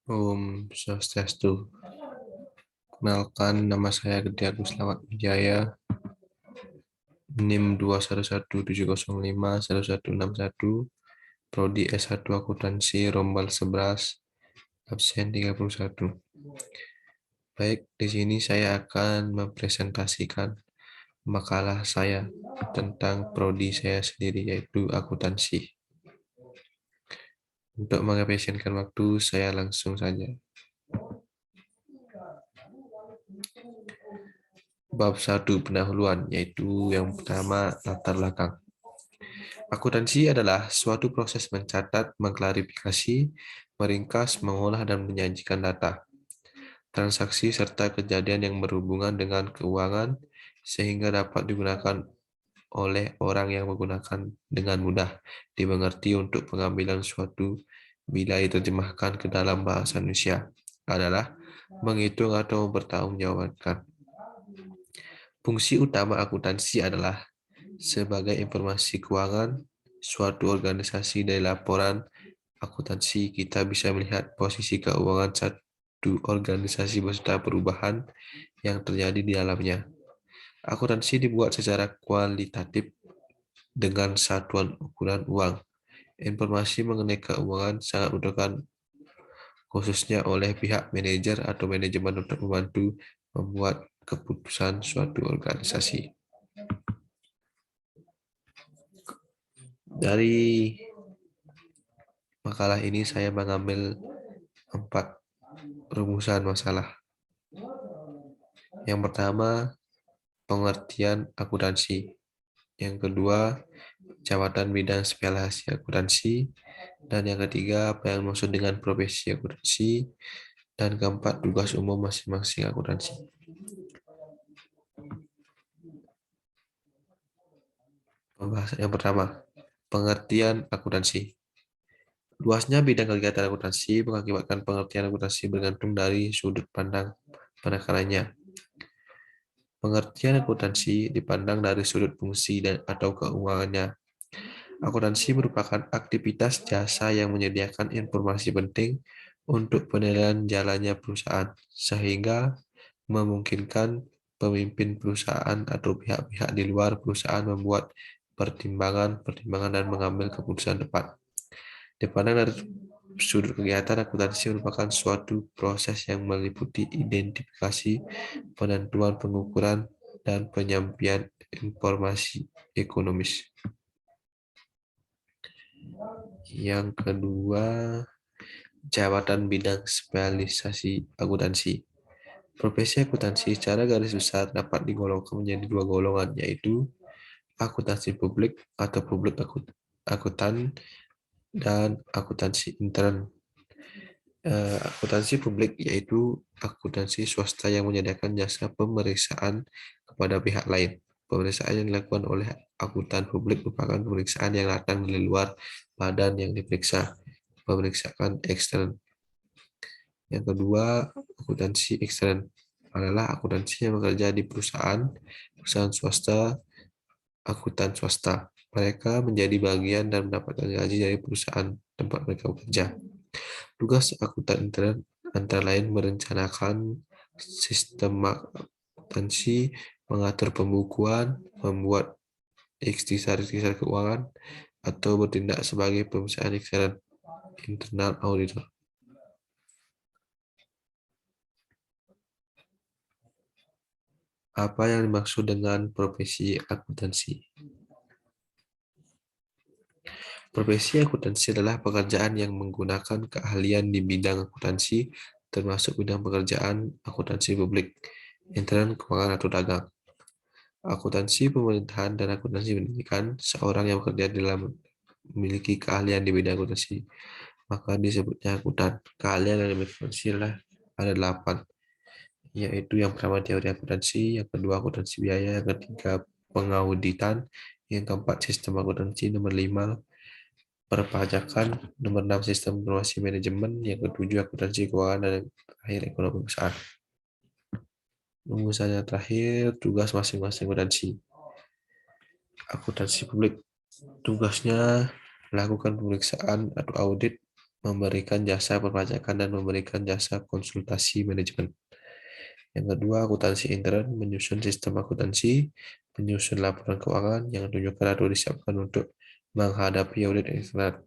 Om Swastiastu. Kenalkan, nama saya Gede Agus Slamet Wijaya, NIM 21170511161, Prodi S1 Akuntansi, Rombal 11, absen 31. Baik, di sini saya akan mempresentasikan makalah saya tentang prodi saya sendiri, yaitu akuntansi. Untuk mengefisienkan waktu, saya langsung saja. Bab 1 pendahuluan, yaitu yang pertama latar belakang. Akuntansi adalah suatu proses mencatat, mengklarifikasi, meringkas, mengolah, dan menyajikan data, transaksi, serta kejadian yang berhubungan dengan keuangan, sehingga dapat digunakan oleh orang yang menggunakan dengan mudah dimengerti untuk pengambilan suatu bila diterjemahkan ke dalam bahasa Indonesia adalah menghitung atau mempertanggungjawabkan. Fungsi utama akuntansi adalah sebagai informasi keuangan suatu organisasi. Dari laporan akuntansi, kita bisa melihat posisi keuangan satu organisasi beserta perubahan yang terjadi di dalamnya. Akuntansi dibuat secara kualitatif dengan satuan ukuran uang. Informasi mengenai keuangan sangat dibutuhkan khususnya oleh pihak manajer atau manajemen untuk membantu membuat keputusan suatu organisasi. Dari makalah ini saya mengambil 4 rumusan masalah. Yang pertama, pengertian akuntansi. Yang kedua, jabatan bidang spesialisasi akuntansi. Dan yang ketiga, apa yang dimaksud dengan profesi akuntansi. Dan keempat, tugas umum masing-masing akuntansi. Pembahasan yang pertama, pengertian akuntansi. Luasnya bidang kegiatan akuntansi mengakibatkan pengertian akuntansi bergantung dari sudut pandang penekanannya. Pengertian akuntansi dipandang dari sudut fungsi atau keuangannya. Akuntansi merupakan aktivitas jasa yang menyediakan informasi penting untuk penilaian jalannya perusahaan, sehingga memungkinkan pemimpin perusahaan atau pihak-pihak di luar perusahaan membuat pertimbangan dan mengambil keputusan tepat. Dipandang dari sudut kegiatan, akuntansi merupakan suatu proses yang meliputi identifikasi, penentuan, pengukuran, dan penyampaian informasi ekonomis. Yang kedua, jabatan bidang spesialisasi akuntansi. Profesi akuntansi secara garis besar dapat digolongkan menjadi 2 golongan, yaitu akuntansi publik atau publik akuntan dan akuntansi intern. Akuntansi publik yaitu akuntansi swasta yang menyediakan jasa pemeriksaan kepada pihak lain. Pemeriksaan yang dilakukan oleh akuntan publik merupakan pemeriksaan yang datang dari luar badan yang diperiksa, pemeriksaan ekstern. Yang kedua, akuntansi ekstern adalah akuntansi yang bekerja di perusahaan swasta, akuntan swasta. Mereka menjadi bagian dan mendapatkan gaji dari perusahaan tempat mereka bekerja. Tugas akuntan intern antara lain merencanakan sistem akuntansi, mengatur pembukuan, membuat ikhtisar keuangan, atau bertindak sebagai pemeriksaan ekstern internal auditor. Apa yang dimaksud dengan profesi akuntansi? Profesi akuntansi adalah pekerjaan yang menggunakan keahlian di bidang akuntansi, termasuk bidang pekerjaan akuntansi publik, intern, keuangan, atau dagang. Akuntansi pemerintahan dan akuntansi pendidikan, seorang yang bekerja dalam memiliki keahlian di bidang akuntansi, maka disebutnya akuntan. Keahlian yang dimiliki akuntansi ada 8, yaitu yang pertama teori akuntansi, yang kedua akuntansi biaya, yang ketiga pengauditan, yang keempat sistem akuntansi, nomor 5 perpajakan, nomor 6 sistem informasi manajemen, yang ketujuh akuntansi keuangan, dan yang terakhir ekonomi perusahaan. Rumusannya terakhir, tugas masing-masing akuntansi. Akuntansi publik tugasnya melakukan pemeriksaan atau audit memberikan jasa perpajakan dan memberikan jasa konsultasi manajemen. Yang kedua, akuntansi intern, menyusun sistem akuntansi, menyusun laporan keuangan yang ditunjukkan atau disiapkan untuk menghadapi audit eksternal,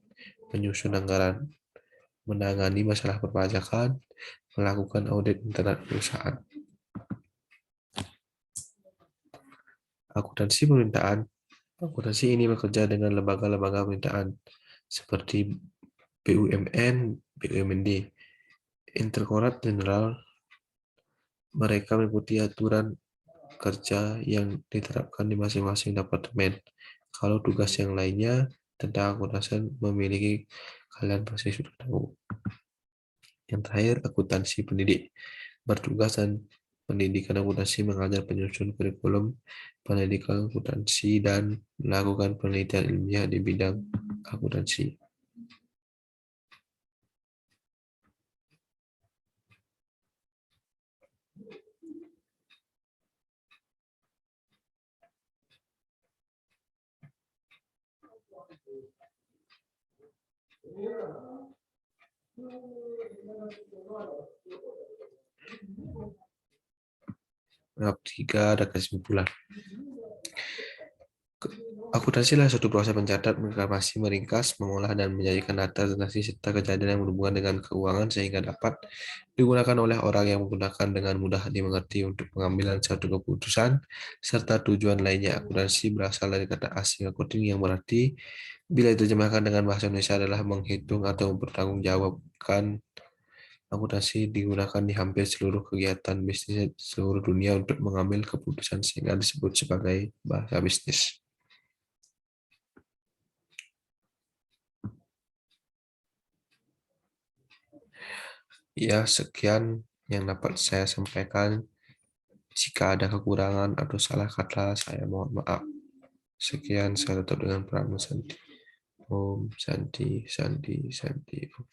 menyusun anggaran, menangani masalah perpajakan, melakukan audit internal perusahaan. Akuntansi pemerintahan. Akuntansi ini bekerja dengan lembaga-lembaga pemerintahan seperti BUMN, BUMD, Interkorat Jenderal. Mereka mengikuti aturan kerja yang diterapkan di masing-masing departemen. Kalau tugas yang lainnya tentang akuntansi memiliki, kalian pasti sudah tahu. Yang terakhir, akuntansi pendidik. Bertugas dan pendidikan akuntansi mengajar penyusun kurikulum pendidikan akuntansi dan melakukan penelitian ilmiah di bidang akuntansi. Bab 3 ada kesimpulan. Akuntansi adalah suatu proses mencatat, mengkapasi, meringkas, mengolah, dan menyajikan data, transaksi, serta kejadian yang berhubungan dengan keuangan sehingga dapat digunakan oleh orang yang menggunakan dengan mudah dimengerti untuk pengambilan suatu keputusan, serta tujuan lainnya. Akuntansi berasal dari kata asing accounting yang berarti, bila diterjemahkan dengan bahasa Indonesia, adalah menghitung atau mempertanggungjawabkan. Akuntansi digunakan di hampir seluruh kegiatan bisnis di seluruh dunia untuk mengambil keputusan sehingga disebut sebagai bahasa bisnis. Ya, sekian yang dapat saya sampaikan. Jika ada kekurangan atau salah kata, saya mohon maaf. Sekian, saya tutup dengan pranama Santi. Om Santi, Santi, Santi. Om.